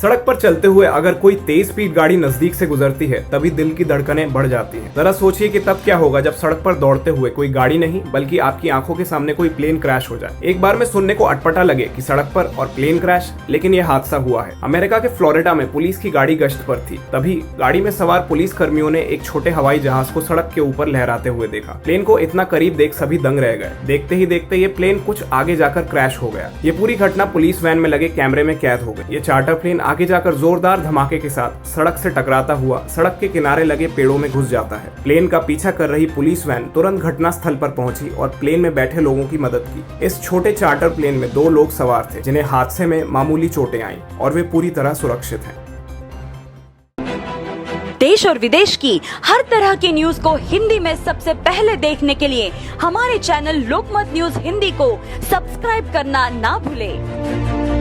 सड़क पर चलते हुए अगर कोई तेज स्पीड गाड़ी नजदीक से गुजरती है तभी दिल की धड़कनें बढ़ जाती हैं। जरा सोचिए कि तब क्या होगा जब सड़क पर दौड़ते हुए कोई गाड़ी नहीं बल्कि आपकी आंखों के सामने कोई प्लेन क्रैश हो जाए। एक बार में सुनने को अटपटा लगे कि सड़क पर और प्लेन क्रैश, लेकिन यह हादसा हुआ है। अमेरिका के फ्लोरिडा में पुलिस की गाड़ी गश्त पर थी, तभी गाड़ी में सवार पुलिस कर्मियों ने एक छोटे हवाई जहाज को सड़क के ऊपर लहराते हुए देखा। प्लेन को इतना करीब देख सभी दंग रह गए। देखते ही देखते ये प्लेन कुछ आगे जाकर क्रैश हो गया। ये पूरी घटना पुलिस वैन में लगे कैमरे में कैद हो गई। ये चार्टर प्लेन आगे जाकर जोरदार धमाके के साथ सड़क से टकराता हुआ सड़क के किनारे लगे पेड़ों में घुस जाता है। प्लेन का पीछा कर रही पुलिस वैन तुरंत घटना स्थल पर पहुंची और प्लेन में बैठे लोगों की मदद की। इस छोटे चार्टर प्लेन में 2 लोग सवार थे जिन्हें हादसे में मामूली चोटें आईं और वे पूरी तरह सुरक्षित हैं। देश और विदेश की हर तरह की न्यूज को हिंदी में सबसे पहले देखने के लिए हमारे चैनल लोकमत न्यूज हिंदी को सब्सक्राइब करना ना भूलें।